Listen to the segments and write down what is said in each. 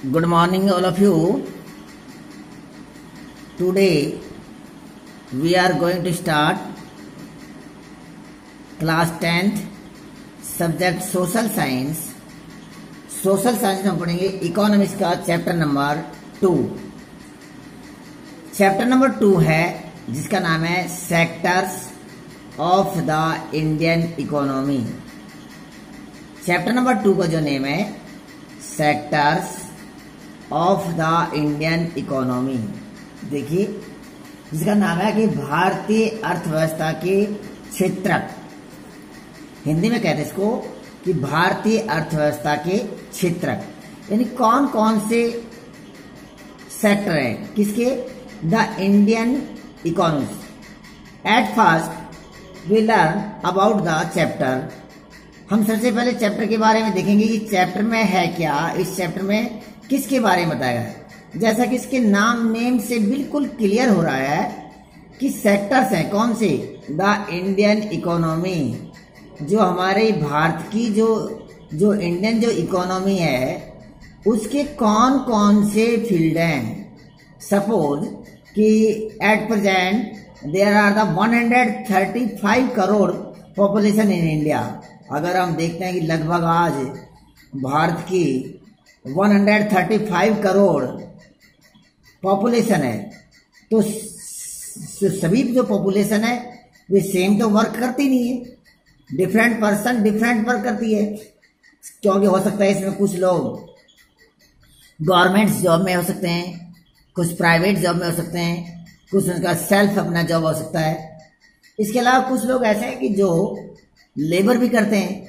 Good morning, all of you. Today we are going to start class 10th subject social science. Social science में हम पढ़ेंगे economics का chapter number 2. Chapter number 2 है जिसका नाम है sectors of the Indian economy. Chapter number 2 का जो नेम है sectors of the Indian economy. देखिए जिसका नाम है कि भारतीय अर्थव्यवस्था के क्षेत्रक. हिंदी में कहते हैं इसको कि भारतीय अर्थव्यवस्था के क्षेत्रक. यानी कौन कौन से सेक्टर है किसके, the Indian economy. At first we learn about the chapter. हम सबसे पहले चैप्टर के बारे में देखेंगे कि चैप्टर में है क्या, इस चैप्टर में किसके बारे में बताया है. जैसा कि इसके नेम से बिल्कुल क्लियर हो रहा है कि सेक्टर्स हैं कौन से, द इंडियन इकोनॉमी. जो हमारे भारत की जो इंडियन जो इकोनॉमी है उसके कौन कौन से फील्ड हैं. सपोज कि at present there are the 135 crore population in India. अगर हम देखते हैं कि लगभग आज भारत की 135 करोड़ पॉपुलेशन है, तो सभी जो पॉपुलेशन है वे सेम तो वर्क करती नहीं है. डिफरेंट पर्सन डिफरेंट वर्क करती है. क्योंकि हो सकता है इसमें कुछ लोग गवर्नमेंट जॉब में हो सकते हैं, कुछ प्राइवेट जॉब में हो सकते हैं, कुछ उनका सेल्फ अपना जॉब हो सकता है. इसके अलावा कुछ लोग ऐसे हैं कि जो लेबर भी करते हैं.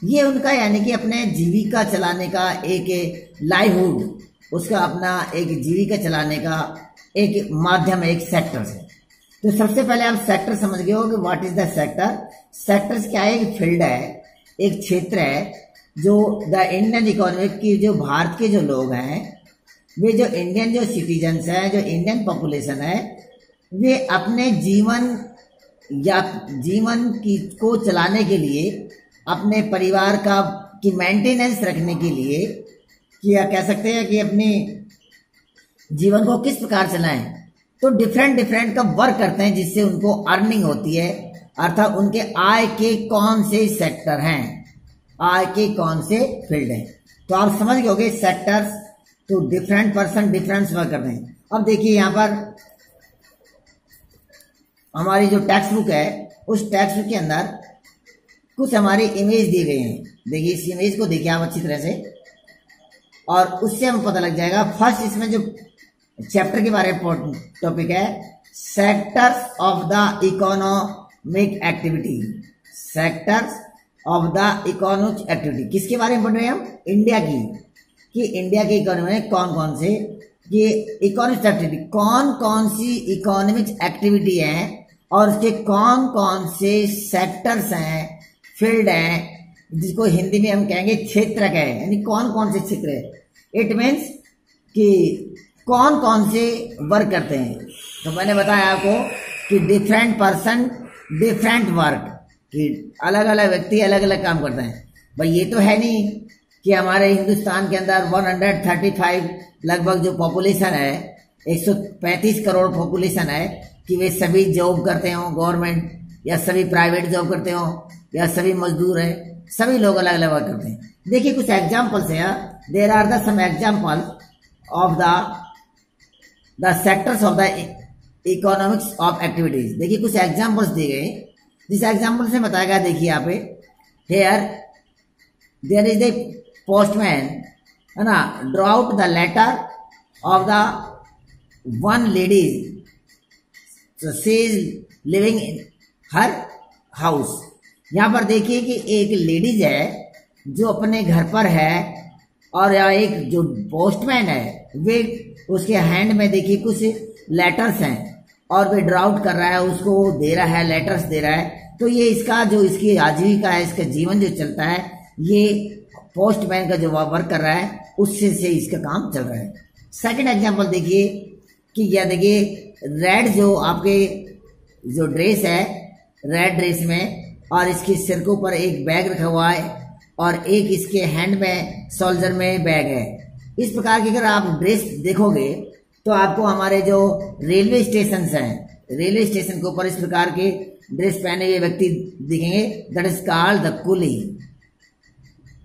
ये उनका यानी कि अपने जीविका चलाने का एक लाइवहुड, उसका अपना एक जीविका चलाने का एक माध्यम है, एक सेक्टर है. तो सबसे पहले आप सेक्टर समझ गए हो कि what is the sector. Sectors क्या है, एक फील्ड है, एक क्षेत्र है जो द इंडियन इकोनॉमी की जो भारत के जो लोग हैं, वे जो इंडियन जो सिटीजन्स हैं, जो इंडियन पॉपुलेशन है, वे अपने जीवन की को चलाने के लिए, अपने परिवार का की मेंटेनेंस रखने के लिए, या कह सकते हैं कि अपने जीवन को किस प्रकार चलाएं, तो डिफरेंट का वर्क करते हैं जिससे उनको अर्निंग होती है. अर्थात उनके आय के कौन से सेक्टर हैं, आय के कौन से फील्ड हैं. तो आप समझ गए होंगे सेक्टर्स. तो डिफरेंट पर्सन डिफरेंट वर्क करते हैं. अब देखिए यहाँ पर हमारी जो टेक्स्ट बुक है, उस टेक्स्ट बुक के अंदर कुछ हमारी इमेज दी गई है. देखिए इस इमेज को देखिए आप अच्छी तरह से, और उससे हमें पता लग जाएगा. फर्स्ट इसमें जो चैप्टर के बारे में टॉपिक है sectors of the economic activity. Sectors of the economic activity किसके बारे में पढ़ रहे हैं हम, इंडिया की, कि इंडिया की इकोनॉमी में कौन कौन से ये इकोनॉमिक एक्टिविटी, कौन कौन सी इकोनॉमिक एक्टिविटी है और उसके कौन कौन से सेक्टर्स हैं, फील्ड हैं, जिसको हिंदी में हम कहेंगे क्षेत्रक है. यानी कौन कौन से क्षेत्र है. इट मीन्स कि कौन कौन से वर्क करते हैं. तो मैंने बताया आपको कि डिफरेंट पर्सन डिफरेंट वर्क, कि अलग अलग व्यक्ति अलग अलग काम करते हैं. भाई ये तो है नहीं कि हमारे हिंदुस्तान के अंदर 135 लगभग जो पॉपुलेशन है, 135 करोड़ पॉपुलेशन है, कि वे सभी जॉब करते हो गवर्नमेंट, या सभी प्राइवेट जॉब करते हो, या सभी मजदूर हैं. सभी लोग अलग अलग वर्क करते हैं. देखिए कुछ एग्जाम्पल्स है. There are the some example of the sectors of the economics of activities. देखिए कुछ एग्जाम्पल्स दिए गए, जिस एग्जाम्पल से बताया गया. देखिए यहाँ पे here there is the postman, है ना, draw out the letter of the one lady, she is living in her house. यहाँ पर देखिए कि एक लेडीज है जो अपने घर पर है, और यहाँ एक जो पोस्टमैन है वे उसके हैंड में देखिए कुछ लेटर्स हैं, और वे ड्रॉ आउट कर रहा है, उसको दे रहा है, लेटर्स दे रहा है. तो ये इसका जो इसकी आजीविका है, इसका जीवन जो चलता है, ये पोस्टमैन का जो वर्क कर रहा है उससे से इसका काम चल रहा है. सेकंड एग्जांपल देखिए कि यह देखिए रेड जो आपके जो ड्रेस है, रेड ड्रेस में, और इसके सिर के ऊपर एक बैग रखा हुआ है, और एक इसके हैंड में सोल्जर में बैग है. इस प्रकार की अगर आप ड्रेस देखोगे तो आपको हमारे जो रेलवे स्टेशन हैं, रेलवे स्टेशन के ऊपर इस प्रकार के ड्रेस पहने हुए व्यक्ति दिखेंगे। दैट इज कॉल्ड द कुली।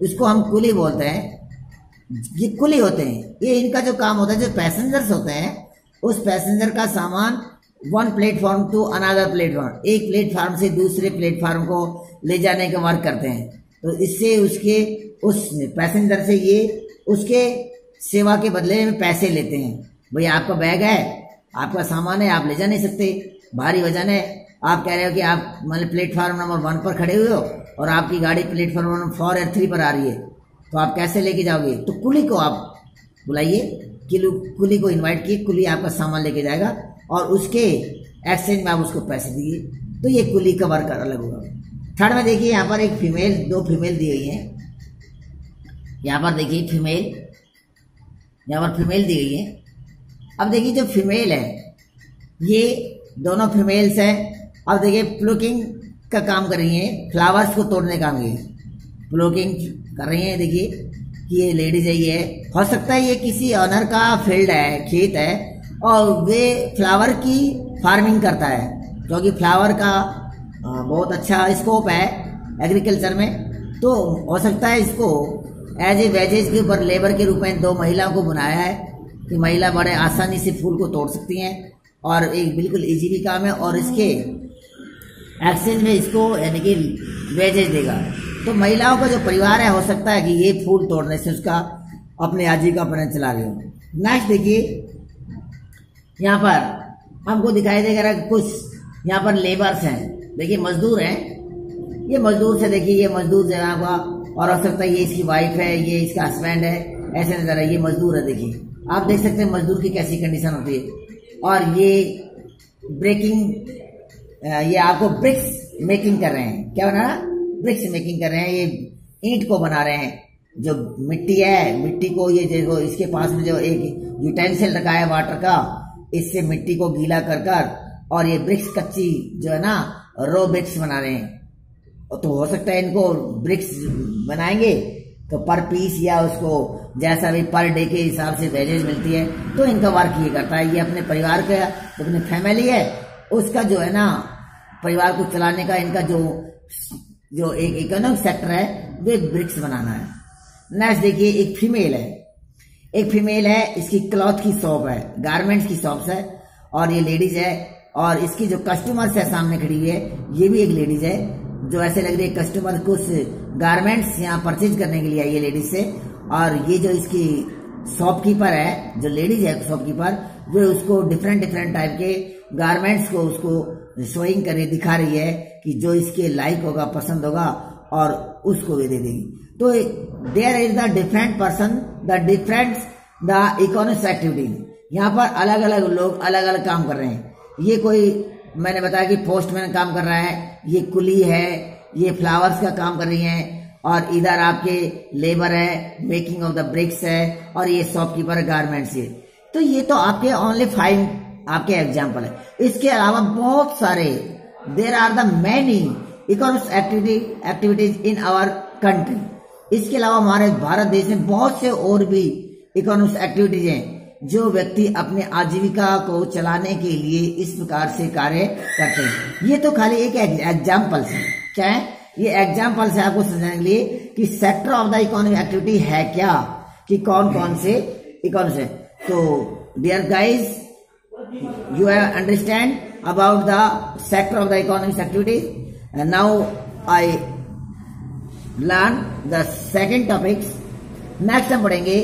इसको हम कुली बोलते हैं। ये कुली होते हैं, ये इनका जो काम होता है, जो पैसेंजर्स होते हैं उस पैसेंजर का सामान one platform to another platform, एक प्लेटफॉर्म से दूसरे प्लेटफॉर्म को ले जाने का वर्क करते हैं। तो इससे उसके उस पैसेंजर से ये उसके सेवा के बदले में पैसे लेते हैं। भैया आपका बैग है, आपका सामान है, आप ले जा नहीं सकते, भारी वजन है, आप कह रहे हो कि आप मतलब प्लेटफॉर्म नंबर 1 पर खड़े हुए हो और आपकी गाड़ी प्लेटफॉर्म नंबर 4 या 3 पर आ रही है, तो आप कैसे लेके जाओगे? तो कुली को आप बुलाइए, कुली को इन्वाइट किए, कुली आपका सामान लेके जाएगा और उसके एक्सचेंज में आप उसको पैसे दिए। तो ये कुली का वर्क अलग होगा। थर्ड में देखिए यहाँ पर एक फीमेल, 2 फीमेल दी गई है। यहाँ पर देखिए फीमेल, यहाँ पर फीमेल दी गई है। अब देखिए जो फीमेल है, ये दोनों फीमेल्स हैं। अब देखिए प्लुकिंग का काम कर रही हैं, फ्लावर्स को तोड़ने का काम, ये प्लुकिंग कर रही हैं। देखिए कि ये लेडीज है, ये हो सकता है ये किसी ऑनर का फील्ड है, खेत है, और वे फ्लावर की फार्मिंग करता है, क्योंकि फ्लावर का बहुत अच्छा स्कोप है एग्रीकल्चर में। तो हो सकता है इसको एज ए वेजेज के ऊपर लेबर के रूप में 2 महिलाओं को बनाया है कि महिला बड़े आसानी से फूल को तोड़ सकती हैं और एक बिल्कुल इजी भी काम है, और इसके एक्सचेंज में इसको यानी कि वेजेज देगा। तो महिलाओं का जो परिवार है, हो सकता है कि ये फूल तोड़ने से उसका अपने आजीविका पर चला रहे हो। नेक्स्ट देखिए यहाँ पर हमको दिखाई देगा कुछ यहाँ पर लेबर्स हैं। देखिए मजदूर हैं, ये मजदूर से देखिए, ये मजदूर जो है आपका, और हो सकता है ये इसकी वाइफ है, ये इसका हस्बैंड है, ऐसे नजर है, ये मजदूर है। देखिए आप देख सकते हैं मजदूर की कैसी कंडीशन होती है। और ये ब्रेकिंग, ये आपको ब्रिक्स मेकिंग कर रहे हैं। क्या बना रहा? ब्रिक्स मेकिंग कर रहे हैं। ये ईंट को बना रहे हैं। जो मिट्टी है, मिट्टी को ये जो इसके पास में जो एक यूटेंसिल रखा है वाटर का, इससे मिट्टी को गीला कर कर और ये ब्रिक्स कच्ची जो है ना, रो ब्रिक्स बना रहे हैं। तो हो सकता है इनको ब्रिक्स बनाएंगे तो पर पीस या उसको जैसा भी पर डे के हिसाब से वेजेज मिलती है, तो इनका वर्क ये करता है। ये अपने परिवार का, अपनी फैमिली है उसका जो है ना, परिवार को चलाने का इनका जो एक इकोनॉमिक सेक्टर है, वे ब्रिक्स बनाना है। नेक्स्ट देखिए एक फीमेल है, एक फीमेल है, इसकी क्लॉथ की शॉप है, गारमेंट्स की शॉप है, और ये लेडीज है। और इसकी जो कस्टमर्स है सामने खड़ी हुई है, ये भी एक लेडीज है, जो ऐसे लग रही है कस्टमर कुछ गारमेंट्स यहाँ परचेज करने के लिए आई है लेडीज से। और ये जो इसकी शॉपकीपर है, जो लेडीज है शॉपकीपर, वो उसको डिफरेंट टाइप के गारमेंट्स को उसको शोइंग कर रही, दिखा रही है कि जो इसके लाइक होगा, पसंद होगा, और उसको वे दे देगी। तो there is the different person, the different the economic activities. यहाँ पर अलग अलग लोग अलग अलग काम कर रहे हैं। ये कोई मैंने बताया कि पोस्टमैन काम कर रहा है, ये कुली है, ये फ्लावर्स का काम कर रही हैं, और इधर आपके लेबर है, मेकिंग ऑफ द ब्रिक्स है, और ये शॉपकीपर गारमेंट्स है। तो ये तो आपके ओनली 5 आपके एग्जाम्पल है। इसके अलावा बहुत सारे there are the many economic activities in our country. इसके अलावा हमारे भारत देश में बहुत से और भी इकोनॉमिक एक्टिविटीज हैं जो व्यक्ति अपने आजीविका को चलाने के लिए इस प्रकार से कार्य करते हैं। ये तो खाली एक एग्जाम्पल है। क्या है ये? एग्जाम्पल है आपको समझाने के लिए कि sector of the economic activity है क्या, कि कौन कौन से इकोनॉमिक है। तो dear guys, you have understand about the sector of the economic activities, and now I learn the second topics. next हम पढ़ेंगे।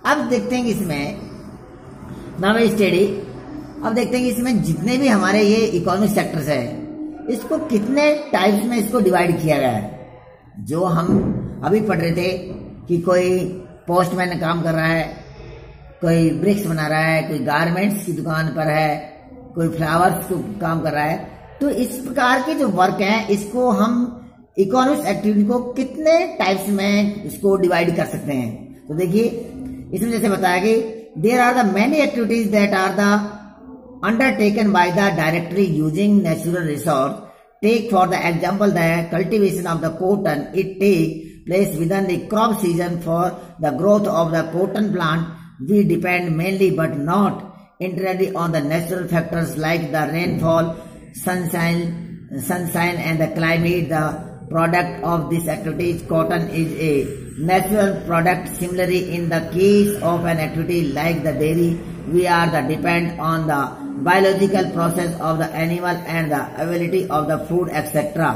अब देखते हैं इसमें now we study, अब देखते हैं कि इसमें जितने भी हमारे ये इकोनॉमिक सेक्टर्स है, इसको कितने टाइप्स में इसको डिवाइड किया गया है। जो हम अभी पढ़ रहे थे कि कोई पोस्टमैन काम कर रहा है, कोई ब्रिक्स बना रहा है, कोई गारमेंट्स की दुकान पर है, कोई फ्लावर्स को काम कर रहा है। तो इस प्रकार के जो वर्क है, इसको हम इकोनॉमिक एक्टिविटी को कितने टाइप्स में इसको डिवाइड कर सकते हैं। तो देखिए इसमें जैसे बताया कि there are the many activities that are the undertaken by the directly using natural resource. Take for the example the cultivation of the cotton, it take placed within the crop season for the growth of the cotton plant, we depend mainly but not entirely on the natural factors like the rainfall, sunshine and the climate. The product of this activity, cotton, is a natural product. Similarly, in the case of an activity like the dairy, we are the depend on the biological process of the animal and the availability of the food etc.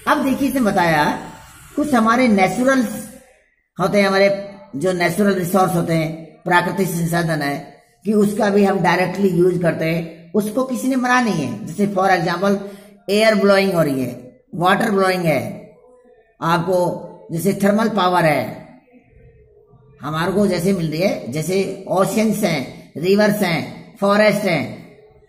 अब देखिए इसने बताया कुछ हमारे natural होते हैं, हमारे जो नेचुरल रिसोर्स होते हैं, प्राकृतिक संसाधन है कि उसका भी हम डायरेक्टली यूज करते हैं, उसको किसी ने मना नहीं है। जैसे फॉर एग्जांपल एयर ब्लोइंग हो रही है, वाटर ब्लोइंग है, आपको जैसे थर्मल पावर है हमारे को जैसे मिल रही है, जैसे ओशियंस हैं, रिवर्स हैं, फॉरेस्ट हैं,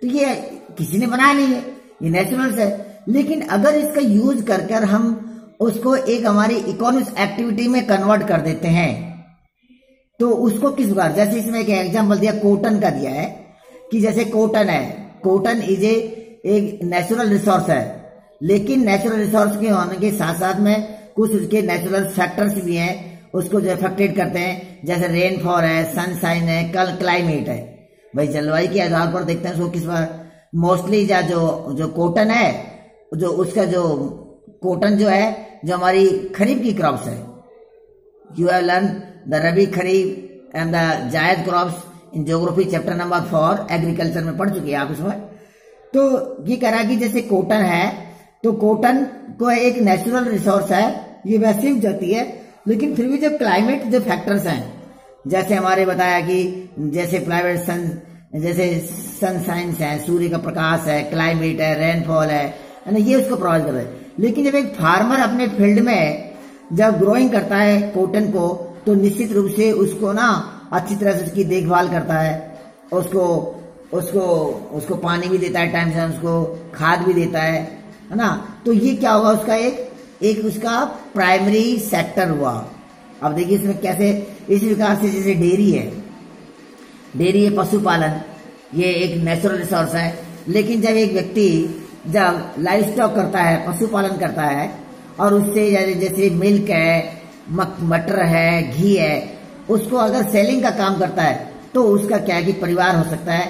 तो ये किसी ने बनाया नहीं है, ये नेचुरल है। लेकिन अगर इसका यूज कर हम उसको एक हमारी इकोनॉमिक एक्टिविटी में कन्वर्ट कर देते हैं तो उसको किस प्रकार, जैसे इसमें एक एग्जांपल दिया कॉटन का दिया है कि जैसे कॉटन है, कॉटन इज एक नेचुरल रिसोर्स है, लेकिन नेचुरल रिसोर्स के होने के साथ साथ में कुछ उसके नेचुरल फैक्टर्स भी हैं उसको जो अफेक्टेड करते हैं, जैसे रेनफॉल है, सनशाइन है, कल क्लाइमेट है। भाई जलवायु के आधार पर देखते हैं उसको किस बार मोस्टली जो कॉटन है, जो उसका जो कॉटन जो है जो हमारी खरीफ की क्रॉप्स है, you have learn the rabi kharif and the zaid crops in geography chapter number 4 agriculture में पढ़ चुके हैं आप इसमें। तो ये कह रहा है कि जैसे कॉटन है तो कॉटन को एक नेचुरल रिसोर्स है, ये वैसे उग जाती है, लेकिन फिर भी जो क्लाइमेट जो फैक्टर्स हैं, जैसे हमारे बताया कि जैसे क्लाइमेट जैसे सनशाइन है, सूर्य का प्रकाश है, क्लाइमेट है, रेनफॉल है ना, ये उसको प्रोवाइड कर रहे हैं। लेकिन जब एक फार्मर अपने फील्ड में जब ग्रोइंग करता है कॉटन को तो निश्चित रूप से उसको ना अच्छी तरह से उसकी देखभाल करता है, उसको पानी भी देता है टाइम से, उसको खाद भी देता है ना। तो ये क्या होगा उसका एक उसका प्राइमरी सेक्टर हुआ। अब देखिए इसमें कैसे इस प्रकार से जैसे डेयरी है पशुपालन, ये एक नेचुरल रिसोर्स है। लेकिन जब एक व्यक्ति जब लाइव स्टॉक करता है, पशुपालन करता है और उससे जैसे मिल्क है, मटर है, घी है, उसको अगर सेलिंग का काम करता है तो उसका क्या है कि परिवार हो सकता है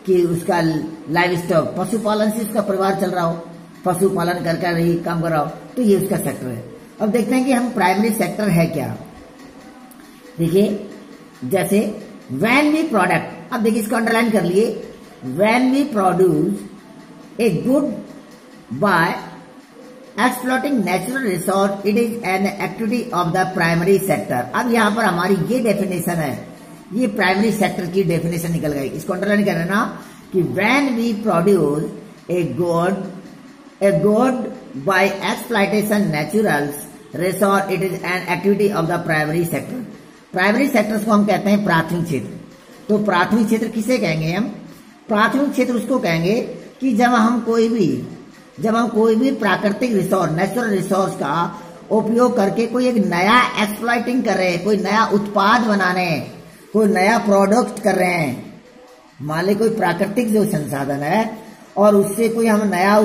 कि उसका लाइव स्टॉक पशुपालन से उसका परिवार चल रहा हो, पशुपालन कर ही काम कर रहा हो, तो ये उसका सेक्टर है। अब देखते हैं कि हम प्राइमरी सेक्टर है क्या। देखिए जैसे व्हेन वी प्रोडक्ट, अब देखिए इसको अंडरलाइन कर लिए, when we produce a good by exploiting natural resource it is an activity of the primary sector. अब यहाँ पर हमारी ये डेफिनेशन है, ये प्राइमरी सेक्टर की डेफिनेशन निकल गई। इसको अंडरलाइन कर लेना कि when we produce a good by exploitation natural resource it is an activity of the primary sector। Primary sectors को हम कहते हैं प्राथमिक क्षेत्र। तो प्राथमिक क्षेत्र किसे कहेंगे हम? प्राथमिक क्षेत्र उसको कहेंगे कि जब हम कोई भी प्राकृतिक रिसोर्स, नेचुरल रिसोर्स का उपयोग करके कोई एक नया एक्सप्लॉइटिंग कर रहे हैं, कोई नया उत्पाद बना रहे हैं, कोई नया प्रोडक्ट कर रहे हैं, मान ली कोई प्राकृतिक जो संसाधन है और उससे कोई हम नया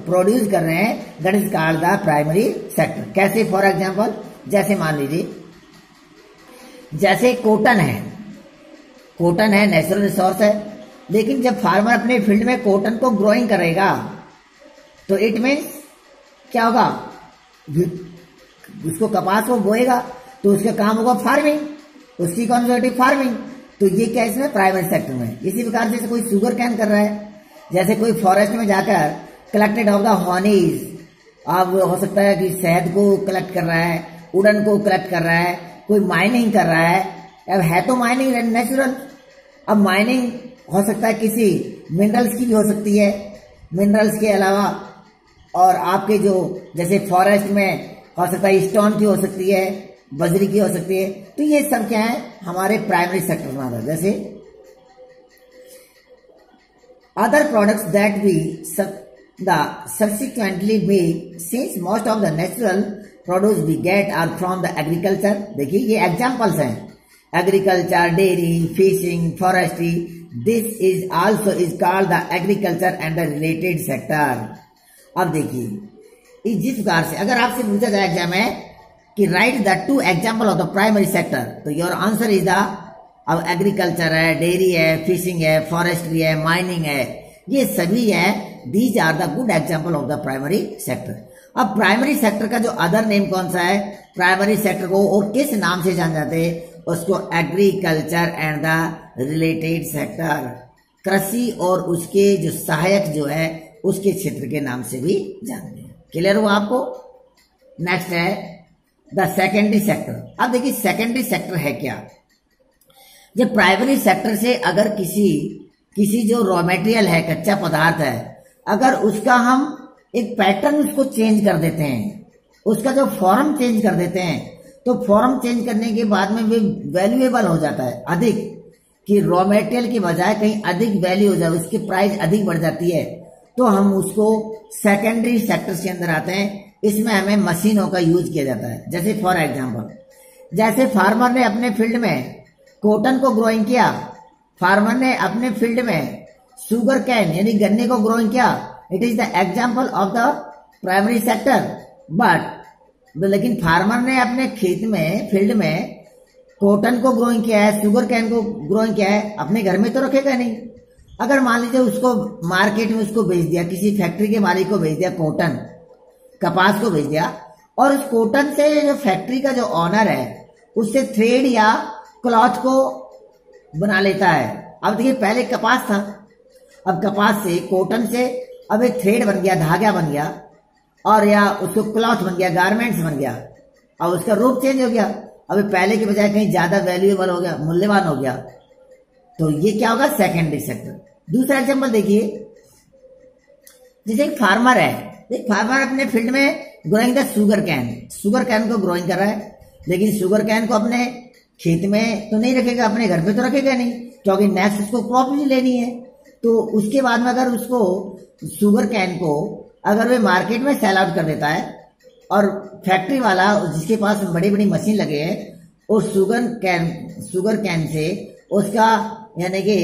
प्रोड्यूस कर रहे हैं, that is called the primary sector. कैसे? फॉर एग्जांपल जैसे मान लीजिए जैसे कॉटन है नेचुरल रिसोर्स है, लेकिन जब फार्मर अपने फील्ड में कॉटन को ग्रोइंग करेगा तो इट मीन्स क्या होगा, उसको कपास को बोएगा तो उसका काम होगा फार्मिंग, उसकी कंजर्वेटिव फार्मिंग। तो ये क्या इसमें प्राइमरी सेक्टर में। इसी प्रकार जैसे कोई शुगर कैन कर रहा है, जैसे कोई फॉरेस्ट में जाकर कलेक्टेड ऑफ द हॉनीज, अब हो सकता है कि शहद को कलेक्ट कर रहा है, वुडन को कलेक्ट कर रहा है, कोई माइनिंग कर रहा है। अब है तो माइनिंग नेचुरल, अब माइनिंग हो सकता है किसी मिनरल्स की भी हो सकती है, मिनरल्स के अलावा और आपके जो जैसे फॉरेस्ट में हो सकता है स्टोन की हो सकती है, बजरी की हो सकती है। तो ये सब क्या है हमारे प्राइमरी सेक्टर में आता है। जैसे other products that we subsequently make, since most of the natural produce we get are from the agriculture। देखिए ये एग्जाम्पल्स हैं, agriculture, dairy, fishing, forestry, this is also is called the agriculture and the related sector. अब देखिए जिस प्रकार से अगर आपसे पूछा जाए एग्जाम में कि write the 2 example of the primary sector. तो योर आंसर इज द, अब एग्रीकल्चर है, डेयरी है, फिशिंग है, फॉरेस्ट्री है, माइनिंग है, ये सभी है, these are the good example of the primary sector. अब प्राइमरी सेक्टर का जो अदर नेम कौन सा है, प्राइमरी सेक्टर को और किस नाम से जान जाते हैं, उसको agriculture and the related sector, कृषि और उसके जो सहायक जो है उसके क्षेत्र के नाम से भी जानते हैं। क्लियर हुआ आपको? नेक्स्ट है द सेकेंडरी सेक्टर। अब देखिए सेकेंडरी सेक्टर है क्या। जब प्राइमरी सेक्टर से अगर किसी जो रॉ मटेरियल है, कच्चा पदार्थ है, अगर उसका हम एक पैटर्न उसको चेंज कर देते हैं, उसका जो फॉर्म चेंज कर देते हैं, तो फॉर्म चेंज करने के बाद में भी वैल्यूएबल हो जाता है अधिक, कि रॉ मटेरियल की बजाय कहीं अधिक वैल्यू हो जाए, उसकी प्राइस अधिक बढ़ जाती है, तो हम उसको सेकेंडरी सेक्टर के अंदर आते हैं। इसमें हमें मशीनों का यूज किया जाता है। जैसे फॉर एग्जांपल, जैसे फार्मर ने अपने फील्ड में कॉटन को ग्रोइंग किया, फार्मर ने अपने फील्ड में शुगर कैन यानी गन्ने को ग्रोइंग किया, it is the example of the primary sector. But लेकिन फार्मर ने अपने खेत में, फील्ड में कॉटन को ग्रोइंग किया है, शुगर कैन को ग्रोइंग किया है, अपने घर में तो रखेगा नहीं। अगर मान लीजिए उसको मार्केट में उसको बेच दिया, किसी फैक्ट्री के मालिक को बेच दिया, कॉटन कपास को बेच दिया, और उस कॉटन से जो फैक्ट्री का जो ऑनर है उससे थ्रेड या क्लॉथ को बना लेता है। अब देखिए पहले कपास था, अब कपास से, कॉटन से अब एक थ्रेड बन गया, धागा बन गया, और या उसको क्लॉथ बन गया, गारमेंट्स बन गया, और उसका रूप चेंज हो गया। अब पहले के बजाय कहीं ज्यादा वैल्यूएबल हो गया, मूल्यवान हो गया। तो ये क्या होगा, सेकेंडरी सेक्टर। दूसरा एग्जांपल देखिए, जैसे एक फार्मर है, एक फार्मर अपने फील्ड में ग्रोइंग द शुगर कैन को ग्रोइंग कर रहा है, लेकिन शुगर कैन को अपने खेत में तो नहीं रखेगा, अपने घर पे तो रखेगा नहीं, क्योंकि नेक्स्ट उसको क्रॉप भी लेनी है। तो उसके बाद में अगर उसको शुगर कैन को अगर वे मार्केट में सेल आउट कर देता है, और फैक्ट्री वाला जिसके पास बड़ी बड़ी मशीन लगे हैं, और शुगर कैन से उसका यानी कि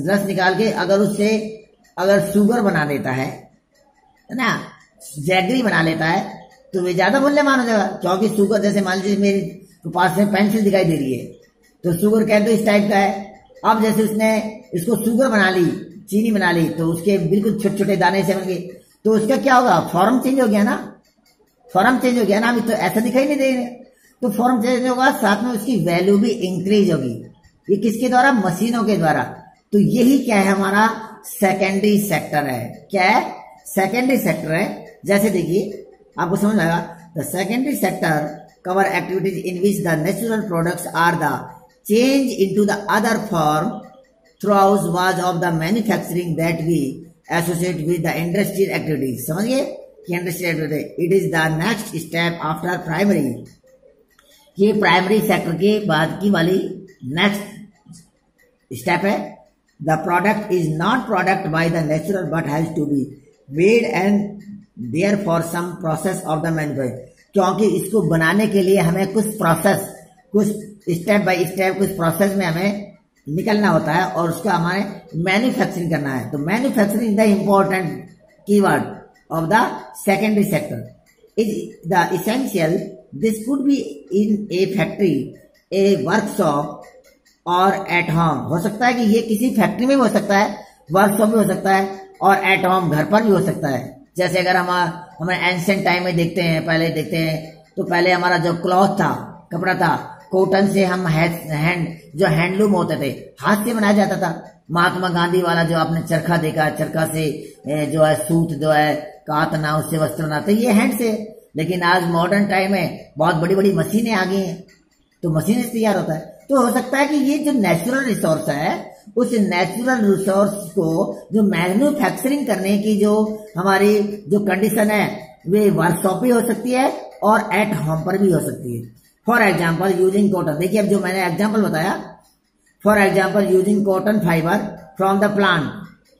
रस निकाल के अगर उससे अगर शुगर बना देता है ना, जैगरी बना लेता है, तो वे ज्यादा मूल्यवान हो जाएगा। क्योंकि शुगर, जैसे मान लीजिए मेरे पास में पेंसिल दिखाई दे रही है, तो शुगर कैन तो इस टाइप का है। अब जैसे उसने इसको शुगर बना ली, चीनी बना ली, तो उसके बिल्कुल छोटे छोटे दाने से बन गए, तो उसका क्या होगा, फॉर्म चेंज हो गया ना, फॉर्म चेंज हो गया ना। अभी तो ऐसा दिखाई नहीं दे रहा, तो फॉर्म चेंज होगा, साथ में उसकी वैल्यू भी इंक्रीज होगी। ये किसके द्वारा, मशीनों के द्वारा। तो यही क्या है, हमारा सेकेंडरी सेक्टर है। क्या है, सेकेंडरी सेक्टर है। जैसे देखिए आपको समझ आएगा, the secondary sector cover activities in which the natural products are the change into the other form throughout was of the manufacturing that we associate with the industrial activities. समझिए कि industrial activity it is the next step after primary. ये primary sector के बाद की वाली next step है। The product is not product by the natural but has to be made and there for some process of the manufacturing. क्योंकि इसको बनाने के लिए हमें कुछ प्रोसेस, कुछ स्टेप बाय स्टेप कुछ प्रोसेस में हमें निकलना होता है, और उसका हमारे मैन्युफैक्चरिंग करना है। तो manufacturing the important keyword of the secondary sector is the essential. This could be in A factory, A workshop और एट होम। हो सकता है कि ये किसी फैक्ट्री में भी हो सकता है, वर्कशॉप भी हो सकता है, और एट होम घर पर भी हो सकता है। जैसे अगर हमारे एंशिएंट टाइम में देखते हैं, पहले देखते हैं, तो पहले हमारा जो क्लॉथ था, कपड़ा था, कॉटन से हम जो हैंडलूम होते थे, हाथ से बनाया जाता था। महात्मा गांधी वाला जो आपने चरखा देखा, चरखा से जो है सूत जो है कातना, उससे वस्त्र बनाते, ये हैंड से। लेकिन आज मॉडर्न टाइम में बहुत बड़ी बड़ी मशीनें आ गई हैं, तो मशीन से तैयार होता है। तो हो सकता है कि ये जो नेचुरल रिसोर्स है, उस नेचुरल रिसोर्स को जो मैन्युफैक्चरिंग करने की जो हमारी जो कंडीशन है, वे वर्कशॉप भी हो सकती है और एट होम पर भी हो सकती है। फॉर एग्जाम्पल यूजिंग कॉटन, देखिए अब जो मैंने एग्जाम्पल बताया, for example using cotton fibre from the plant.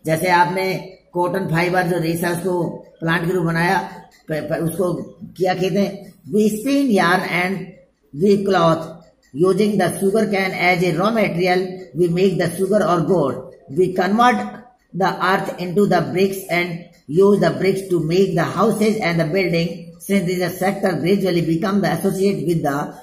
जैसे आपने कॉटन फाइबर जो रेशा उसको प्लांट के रूप बनाया, उसको किया कहते हैं we spin yarn and we cloth using the sugar cane as a raw material. We make the sugar or gold. We convert the earth into the bricks and use the bricks to make the houses and the building. since this sector gradually become the associate with the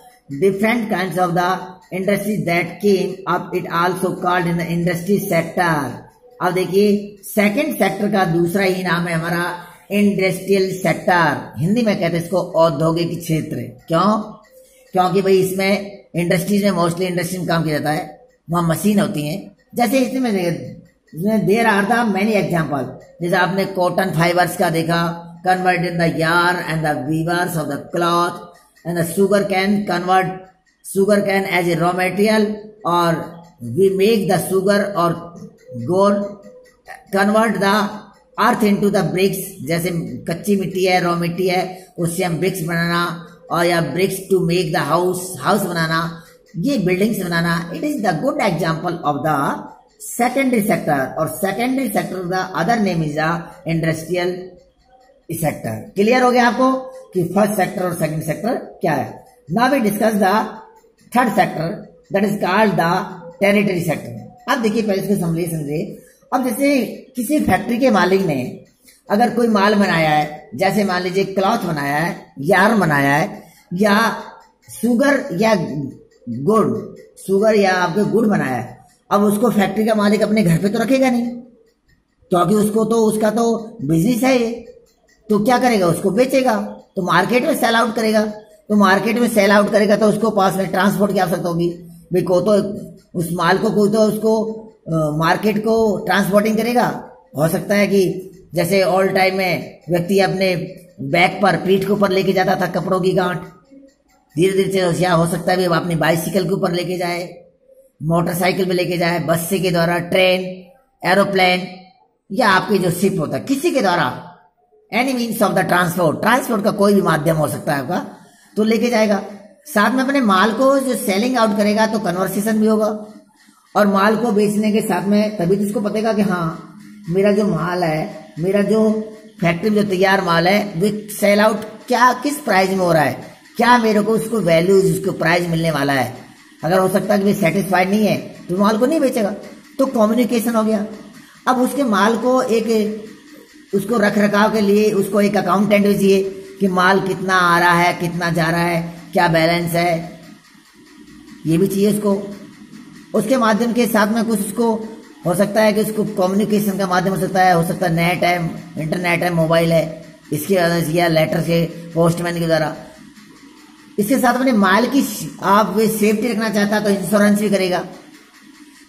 different kinds of the industries that came up, it also called in the industry sector. अब देखिए second sector का दूसरा ही नाम है हमारा industrial sector, Hindi में कहते हैं इसको औद्योगिक क्षेत्र। क्यों? क्योंकि भाई इसमें इंडस्ट्रीज में मोस्टली इंडस्ट्री में काम किया जाता है, वहां मशीन होती हैं। जैसे इसमें there are the many example, जैसे आपने कॉटन फाइबर्स का देखा, convert in the yarn and the weavers of the cloth and the sugar cane as a raw material और वी मेक द शुगर और gold, convert the earth into the bricks, जैसे कच्ची मिट्टी है, raw मिट्टी है, उससे हम ब्रिक्स बनाना, और या bricks to make the house बनाना, ये बिल्डिंग्स बनाना। It is the good example of the secondary sector, और secondary sector the other name is the industrial sector. Clear हो गया आपको कि फर्स्ट सेक्टर और सेकंड सेक्टर क्या है। Now we discuss the third sector that is called the territory sector. अब देखिए पहले इसको समझिए। अब जैसे किसी फैक्ट्री के मालिक ने अगर कोई माल बनाया है, जैसे मान लीजिए क्लॉथ बनाया है, यार्न बनाया है, या शुगर या आपके गुड़ बनाया है, अब उसको फैक्ट्री का मालिक अपने घर पे तो रखेगा नहीं, क्योंकि उसका तो बिजनेस है ये, तो क्या करेगा, उसको बेचेगा, तो मार्केट में सेल आउट करेगा। तो मार्केट में सेल आउट करेगा तो उसको पास में ट्रांसपोर्ट की आवश्यकता होगी भाई, को तो उस माल को कोई तो उसको मार्केट को ट्रांसपोर्टिंग करेगा। हो सकता है कि जैसे ऑल टाइम में व्यक्ति अपने बैक पर, पीठ के ऊपर लेके जाता था कपड़ों की गांठ, धीरे धीरे से हो सकता है वो अपनी बाइसिकल के ऊपर लेके जाए, मोटरसाइकिल में लेके जाए, बस के द्वारा, ट्रेन, एरोप्लेन, या आपके जो शिप होता है, किसी के द्वारा, any means of the transport का कोई भी माध्यम हो सकता है आपका, तो लेके जाएगा। साथ में अपने माल को जो सेलिंग आउट करेगा तो कन्वर्सेशन भी होगा, और माल को बेचने के साथ में तभी तो उसको पतेगा कि हाँ मेरा जो माल है, मेरा जो फैक्ट्री में जो तैयार माल है वो सेल आउट क्या किस प्राइस में हो रहा है, क्या मेरे को उसको वैल्यूज, उसको प्राइस मिलने वाला है। अगर हो सकता है कि सेटिस्फाइड नहीं है तो माल को नहीं बेचेगा, तो कम्युनिकेशन हो गया। अब उसके माल को उसको रख रखाव के लिए उसको एक अकाउंटेंट भी चाहिए कि माल कितना आ रहा है, कितना जा रहा है, क्या बैलेंस है, ये भी चाहिए उसको। उसके माध्यम के साथ में कुछ उसको हो सकता है कि उसको कम्युनिकेशन का माध्यम हो सकता है नेट है, इंटरनेट है, मोबाइल है, इसकी वजह से, या लेटर से, पोस्टमैन के द्वारा। इसके साथ अपने माल की आप सेफ्टी रखना चाहता है तो इंश्योरेंस भी करेगा।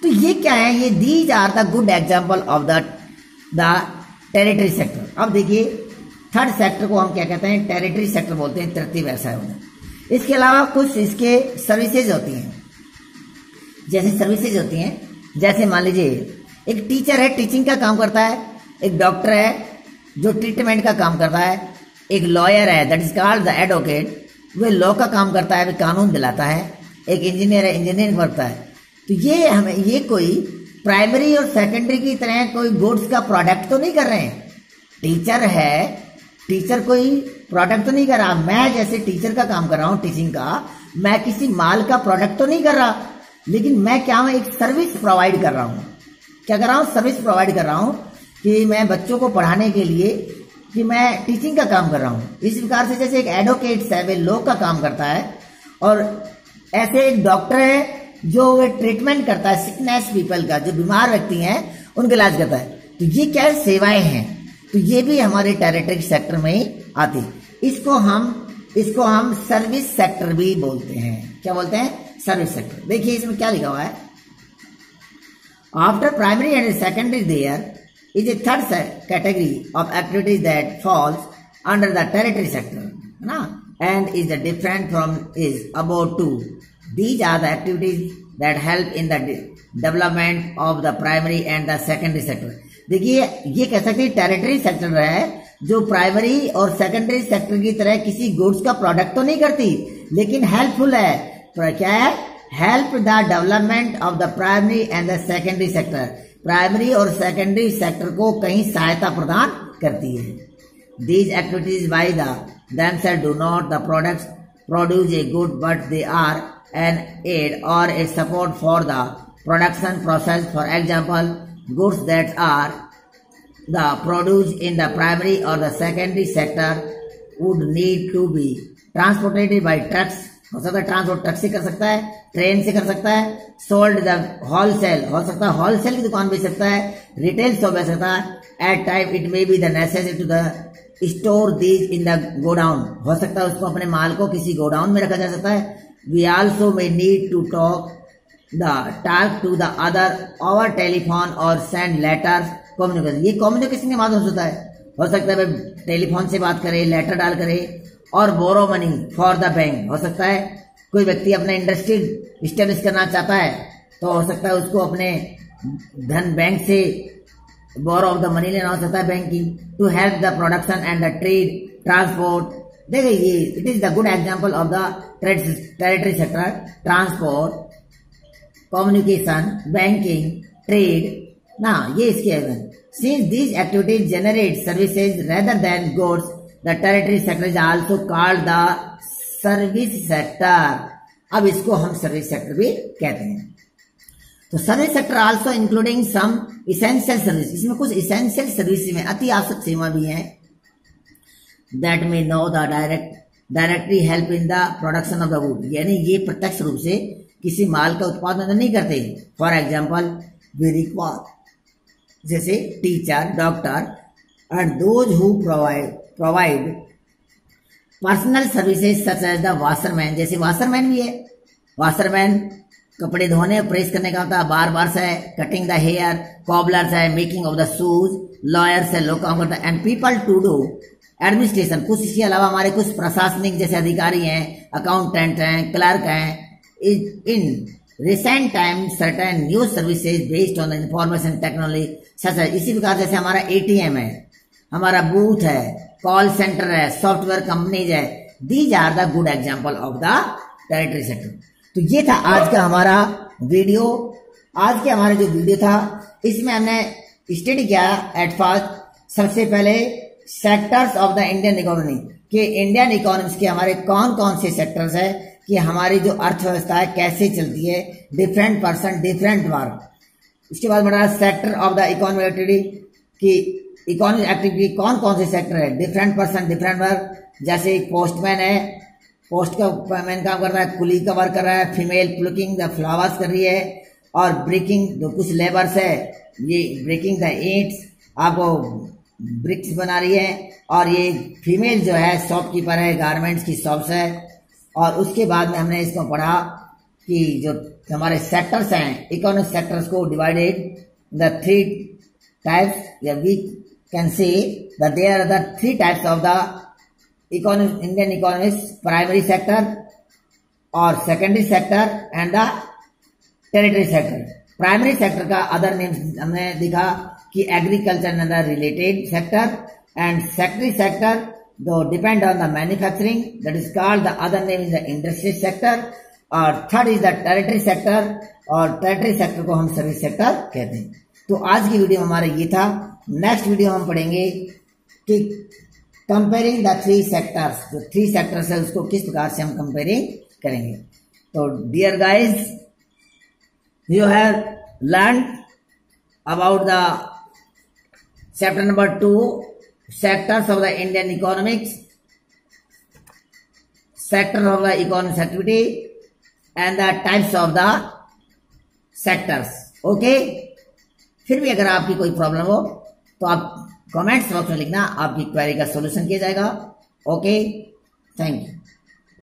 तो ये क्या है, ये these are the good example of the territory sector. अब देखिए थर्ड सेक्टर को हम क्या कहते हैं, टेरिटरी सेक्टर बोलते हैं, तृतीय व्यवसाय होना। इसके अलावा कुछ इसके सर्विसेज होती हैं, जैसे मान लीजिए एक टीचर है, टीचिंग का काम करता है, एक डॉक्टर है जो ट्रीटमेंट का काम करता है, एक लॉयर है that is called the advocate, वह लॉ का काम करता है, वह कानून दिलाता है, एक इंजीनियर है, इंजीनियरिंग करता है। तो ये कोई प्राइमरी और सेकेंडरी की तरह कोई गुड्स का प्रोडक्ट तो नहीं कर रहे हैं। टीचर कोई प्रोडक्ट तो नहीं कर रहा। मैं जैसे टीचर का काम कर रहा हूँ, टीचिंग का, मैं किसी माल का प्रोडक्ट तो नहीं कर रहा, लेकिन मैं क्या हूँ, एक सर्विस प्रोवाइड कर रहा हूँ। क्या कर रहा हूँ, सर्विस प्रोवाइड कर रहा हूँ कि मैं बच्चों को पढ़ाने के लिए कि मैं टीचिंग का काम कर रहा हूँ। इस प्रकार से जैसे एक एडवोकेट है वे लॉ का काम करता है, और ऐसे एक डॉक्टर है जो वे ट्रीटमेंट करता है सिकनेस पीपल का, जो बीमार व्यक्ति हैं उनका इलाज करता है। तो ये क्या सेवाएं हैं, तो ये भी हमारे टेरिटरी सेक्टर में ही आती है। इसको हम सर्विस सेक्टर भी बोलते हैं। क्या बोलते हैं, सर्विस सेक्टर। देखिए इसमें क्या लिखा हुआ है, after primary and secondary there is a third category of activities that falls under the territory sector, na? And is the different from is about two. These are the activities that help in the development of the primary and the secondary sector. देखिए ये कह सकते हैं territory sector है जो primary और secondary sector की तरह किसी गुड्स का प्रोडक्ट तो नहीं करती, लेकिन हेल्पफुल है। क्या है, help the development of the primary and the secondary sector. Primary और सेकेंडरी सेक्टर को कहीं सहायता प्रदान करती है। These activities by themselves do not the products produce a good, but they are an aid or a support for the production process. For example, goods that are the produced in the primary or the secondary sector would need to be transported by trucks, हो सकता है transport truck से कर सकता है, train से कर सकता है, सोल्ड द होलसेल, हो सकता है होलसेल की दुकान बेच सकता है, रिटेल शॉप बेच सकता है, at time it may be the necessity to the store these in the godown, हो सकता है उसको अपने माल को किसी गोडाउन में रखा जा सकता है। We also may need to talk to the other over telephone और सेंड लेटर कम्युनिकेशन, ये कम्युनिकेशन के माध्यम से होता है, हो सकता है टेलीफोन से बात करे, लेटर डाल करे, और borrow money for the bank, हो सकता है कोई व्यक्ति अपना इंडस्ट्री इस्टेब्लिश करना चाहता है तो हो सकता है उसको अपने धन बैंक से बोरो ऑफ द मनी लेना हो सकता है banking, to help the production and the trade transport. देखिए ये it is the good example of the territory sector, transport, communication, banking, trade ना, ये इसके since these activities generate services rather than goods the territory sector is also called the service sector. अब इसको हम service sector भी कहते हैं। तो service sector also including some essential service, इसमें कुछ इसेंशियल सर्विस में अति आवश्यक सेवा भी है, दैट में know the directly help in the production of the good, यानी ये प्रत्यक्ष रूप से किसी माल का उत्पादन नहीं करते। फॉर एग्जाम्पल वी रिक्वायर, जैसे teacher, doctor and those who provide personal services such as the washerman, जैसे वाशरमैन भी है, वाशरमैन कपड़े धोने प्रेस करने का होता है, बार बार से कटिंग द हेयर, कॉबलर्स है making of the shoes, lawyers है लोग काम करता है, and people to do administration, कुछ इसके अलावा हमारे कुछ प्रशासनिक जैसे अधिकारी हैं, अकाउंटेंट हैं, क्लर्क हैं। In recent time certain new services based on the information technology सच है, इसी प्रकार जैसे हमारा एटीएम है, हमारा बूथ है, कॉल सेंटर है, सॉफ्टवेयर कंपनीज है, these are the good example of the territory sector. तो ये था आज का हमारा वीडियो। आज के हमारा जो वीडियो था इसमें हमने स्टडी किया एट फर्स्ट, सबसे पहले sectors of the Indian economy, कि इंडियन इकोनॉमी के हमारे कौन कौन से सेक्टर्स है, कि हमारी जो अर्थव्यवस्था है कैसे चलती है, डिफरेंट पर्सन डिफरेंट वर्क। उसके बाद बढ़ा sector of the economic activity, कि इकोनॉमिक एक्टिविटी कौन कौन से सेक्टर है, डिफरेंट पर्सन डिफरेंट वर्क, जैसे पोस्टमैन है, पोस्ट का मैन काम कर रहा है, कुली का वर्क कर रहा है, फीमेल प्लुकिंग द फ्लावर्स कर रही है, और ब्रेकिंग जो कुछ लेबर्स है ये ब्रेकिंग द ईंट्स, आपको ब्रिक्स बना रही है, और ये फीमेल जो है शॉपकीपर है, गारमेंट्स की शॉप्स है। और उसके बाद में हमने इसको पढ़ा कि जो हमारे सेक्टर्स हैं, इकोनॉमिक सेक्टर्स को डिवाइडेड द थ्री टाइप्स, या we can say that there are the three types of the Indian economics, primary sector और secondary sector and the territory sector. Primary sector का अदर नेम हमने देखा कि agriculture and the related sector, and secondary sector do depend on the manufacturing, that is called the other name is the industrial sector, और third is the territory sector, और territory sector को हम service sector कहते हैं। तो आज की video में हमारा ये था। नेक्स्ट वीडियो हम पढ़ेंगे कि कंपेयरिंग द थ्री सेक्टर्स, जो थ्री सेक्टर्स है उसको किस प्रकार से हम कंपेयरिंग करेंगे। तो dear guys, you have learn about the chapter number 2, sectors of the Indian economics, sector of the economic activity and the types of the sectors. Okay, फिर भी अगर आपकी कोई प्रॉब्लम हो तो आप कमेंट्स बॉक्स में लिखना, आपकी क्वेरी का सॉल्यूशन किया जाएगा। Okay, thank you.